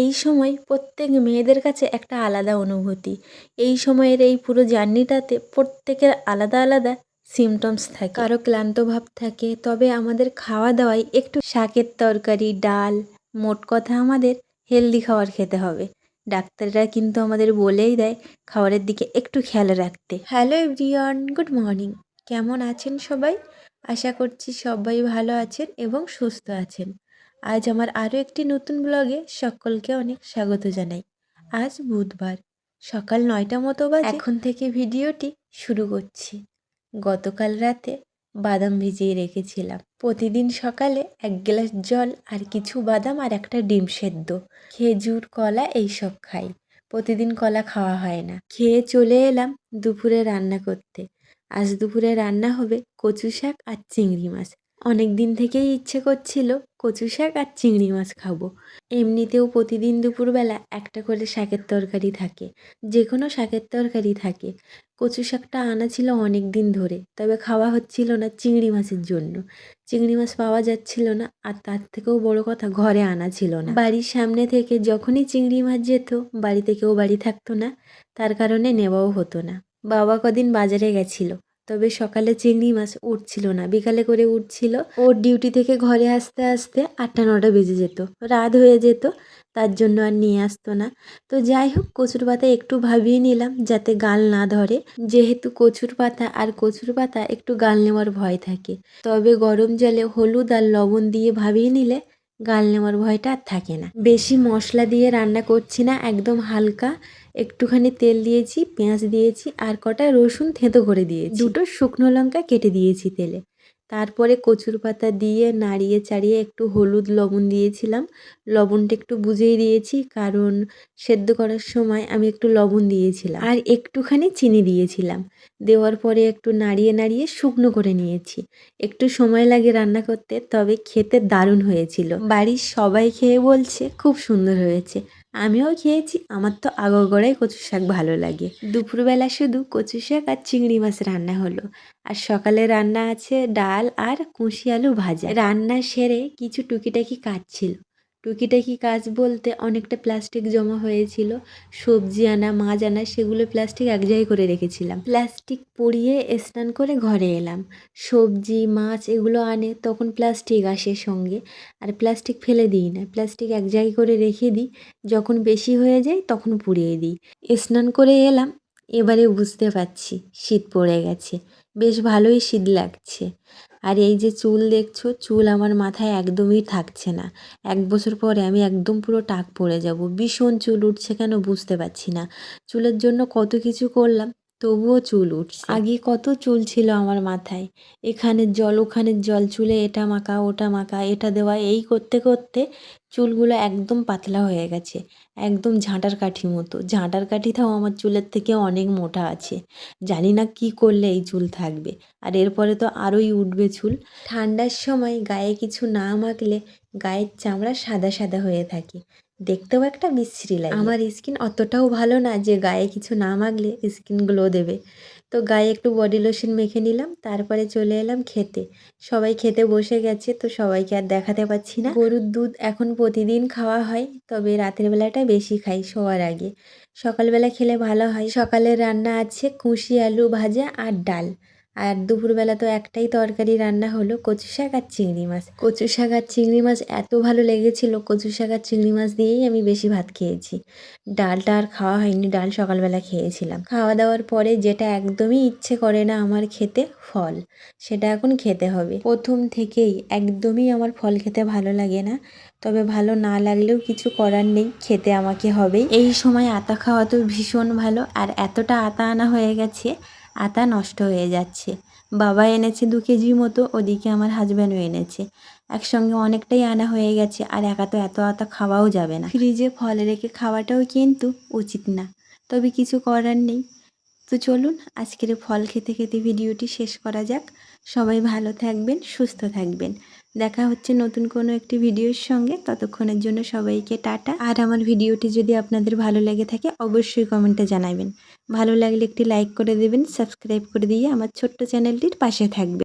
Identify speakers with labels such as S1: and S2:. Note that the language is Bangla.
S1: এই সময় প্রত্যেক মেয়েদের কাছে একটা আলাদা অনুভূতি। এই সময়ের এই পুরো জার্নিটাতে প্রত্যেকের আলাদা আলাদা সিমটমস থাকে। কারো ক্লান্ত ভাব থাকে, তবে আমাদের খাওয়া দাওয়ায় একটু শাকের তরকারি, ডাল, মোট কথা আমাদের হেলদি খাবার খেতে হবে। ডাক্তাররা কিন্তু আমাদের বলেই দেয় খাবারের দিকে একটু খেয়াল রাখতে। Hello everyone, good morning. কেমন আছেন সবাই? আশা করছি সবাই ভালো আছেন এবং সুস্থ আছেন। আজ আমার আরও একটি নতুন ব্লগে সকলকে অনেক স্বাগত জানাই। আজ বুধবার, সকাল 9টা মতো বাজে। এখন থেকে ভিডিওটি শুরু করছি। গতকাল রাতে বাদাম ভিজিয়ে রেখেছিলাম। প্রতিদিন সকালে 1 গ্লাস জল আর কিছু বাদাম আর একটা ডিম সেদ্ধ, খেজুর, কলা এইসব খাই। প্রতিদিন কলা খাওয়া হয় না। খেয়ে চলে এলাম দুপুরে রান্না করতে। আজ দুপুরে রান্না হবে কচু শাক আর চিংড়ি মাছ। অনেক দিন থেকেই ইচ্ছে করছিল কচু শাক আর চিংড়ি মাছ খাবো। এমনিতেও প্রতিদিন দুপুরবেলা একটা করে শাকের তরকারি থাকে, যে কোনো শাকের তরকারি থাকে। কচু শাকটা আনা ছিল অনেক দিন ধরে, তবে খাওয়া হচ্ছিল না চিংড়ি মাছের জন্য। চিংড়ি মাছ পাওয়া যাচ্ছিল না, আর তার থেকেও বড় কথা ঘরে আনা ছিল না। বাড়ির সামনে থেকে যখনই চিংড়ি মাছ যেত, বাড়িতে কেউ বাড়ি থাকতো না, তার কারণে নেওয়াও হতো না। বাবা কদিন বাজারে গেছিল, তবে সকালে চিংড়ি মাছ উঠছিল না, বিকালে করে উঠছিল। ওর ডিউটি থেকে ঘরে আসতে আসতে 8টা-9টা বেজে যেত, রাত হয়ে যেত, তার জন্য আর নিয়ে আসতো না। তো যাই হোক, কচুর পাতা একটু ভাবিয়ে নিলাম যাতে গাল না ধরে, যেহেতু কচুর পাতা আর কচুর পাতা একটু গাল নেওয়ার ভয় থাকে। তবে গরম জলে হলুদ আর লবণ দিয়ে ভাবিয়ে নিলে গাল নেওয়ার ভয়টা আর থাকে না। বেশি মশলা দিয়ে রান্না করছি না, একদম হালকা। একটুখানি তেল দিয়েছি, পেঁয়াজ দিয়েছি, আর কটা রসুন থেঁতো করে দিয়েছি, 2টো শুকনো লঙ্কা কেটে দিয়েছি তেলে। তারপরে কচুর পাতা দিয়ে নাড়িয়ে চাড়িয়ে একটু হলুদ লবণ দিয়েছিলাম। লবণটা একটু বুঝেই দিয়েছি, কারণ সেদ্ধ করার সময় আমি একটু লবণ দিয়েছিলাম, আর একটুখানি চিনি দিয়েছিলাম। দেওয়ার পরে একটু নাড়িয়ে নাড়িয়ে শুকনো করে নিয়েছি। একটু সময় লাগে রান্না করতে, তবে খেতে দারুণ হয়েছিল। বাড়ির সবাই খেয়ে বলছে খুব সুন্দর হয়েছে। আমিও খেয়েছি, আমার তো আগাগোড়াই কচু শাক ভালো লাগে। দুপুরবেলা শুধু কচু শাক আর চিংড়ি মাছ রান্না হলো, আর সকালে রান্না আছে ডাল আর কুশি আলু ভাজা। রান্না সেরে কিছু টুকিটাকি কাজ ছিল। টুকিটাকি কাজ বলতে অনেকটা প্লাস্টিক জমা হয়েছিল, সবজি আনা, মাছ আনা, সেগুলো প্লাস্টিক এক জায়গায় করে রেখেছিলাম। প্লাস্টিক পুড়িয়ে স্নান করে ঘরে এলাম। সবজি মাছ এগুলো আনে তখন প্লাস্টিক আসে সঙ্গে, আর প্লাস্টিক ফেলে দিই না, প্লাস্টিক এক জায়গায় করে রেখে দিই। যখন বেশি হয়ে যায় তখন পুড়িয়ে দিই। স্নান করে এলাম, এবারে বুঝতে পারছি শীত পড়ে গেছে, বেশ ভালোই শীত লাগছে। আর এই যে চুল দেখছো, চুল আমার মাথায় একদমই থাকছে না। 1 বছর পরে আমি একদম পুরো টাক পড়ে যাব। ভীষণ চুল উঠছে, কেন বুঝতে পারছি না। চুলের জন্য কত কিছু করলাম, তবুও চুল উঠছে। আগে কত চুল ছিল আমার মাথায়, এখানের জল ওখানের জল, চুলে এটা মাখা ওটা মাখা, এটা দেওয়া, এই করতে করতে চুলগুলো একদম পাতলা হয়ে গেছে, একদম ঝাঁটার কাঠি মতো। ঝাঁটার কাঠিটাও আমার চুলের থেকে অনেক মোটা আছে। জানি না কি করলে এই চুল থাকবে, আর এরপরে তো আরোই উঠবে চুল। ঠান্ডার সময় গায়ে কিছু না মাখলে গায়ের চামড়া সাদা সাদা হয়ে থাকে, দেখতেও একটা বিশ্রী লাগে। আমার স্কিন অতটাও ভালো না যে গায়ে কিছু না মাখলে স্কিন গ্লো দেবে। তো গায়ে একটু বডি লোশন মেখে নিলাম, তারপরে চলে এলাম খেতে। সবাই খেতে বসে গেছে, তো সবাইকে আর দেখাতে পাচ্ছি না। গরুর দুধ এখন প্রতিদিন খাওয়া হয়, তবে রাতের বেলাটা বেশি খাই শোয়ার আগে। সকালবেলা খেলে ভালো হয়। সকালের রান্না আছে কুশি আলু ভাজা আর ডাল, আর দুপুরবেলা তো একটাই তরকারি রান্না হলো, কচু শাক আর চিংড়ি মাছ। কচু শাক আর চিংড়ি মাছ এত ভালো লেগেছিল, কচু শাক আর চিংড়ি মাছ দিয়েই আমি বেশি ভাত খেয়েছি। ডালটা আর খাওয়া হয়নি, ডাল সকালবেলা খেয়েছিলাম। খাওয়া দাওয়ার পরে যেটা একদমই ইচ্ছে করে না আমার খেতে, ফল, সেটা এখন খেতে হবে। প্রথম থেকেই একদমই আমার ফল খেতে ভালো লাগে না, তবে ভালো না লাগলেও কিছু করার নেই, খেতে আমাকে হবেই। এই সময় আতা খাওয়া তো ভীষণ ভালো, আর এতটা আতা আনা হয়ে গেছে আতা নষ্ট হয়ে যাচ্ছে। বাবা এনেছে 2 কেজি মতো, ওদিকে আমার হাজব্যান্ডও এনেছে, একসঙ্গে অনেকটাই আনা হয়ে গেছে। আর একা তো এত আতা খাওয়াও যাবে না, ফ্রিজে ফল রেখে খাওয়াটাও কিন্তু উচিত না, তবে কিছু করার নেই। তো চলুন আজকের ফল খেতে খেতে ভিডিওটি শেষ করা যাক। সবাই ভালো থাকবেন, সুস্থ থাকবেন। দেখা হচ্ছে নতুন কোনো একটি ভিডিওর সঙ্গে, ততক্ষণের জন্য সবাইকে টাটা। আর আমার ভিডিওটি যদি আপনাদের ভালো লেগে থাকে অবশ্যই কমেন্টে জানাবেন। ভালো লাগলে একটি লাইক করে দেবেন, সাবস্ক্রাইব করে দিয়ে আমার ছোট্ট চ্যানেলটির পাশে থাকবেন।